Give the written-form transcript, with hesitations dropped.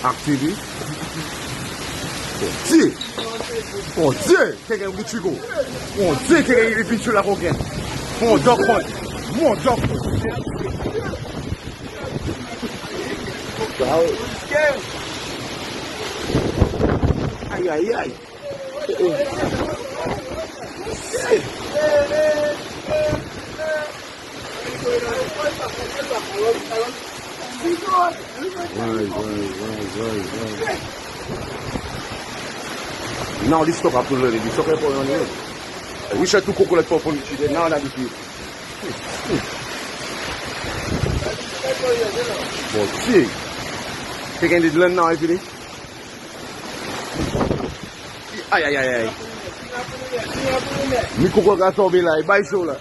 Activist. Dieu. Oh Dieu, quelqu'un qui tue go. Oh Dieu, quelqu'un qui tue la coquette. Mon dog point. Mon dog point. Aïe aïe aïe. Now this stuff after learning, this stuff I put on here. I wish I took coconut for police. Now that is it. But see, taking this learn now, if it is. Aye, aye, aye, aye. Me cocoa got to be like, bye, shoulder.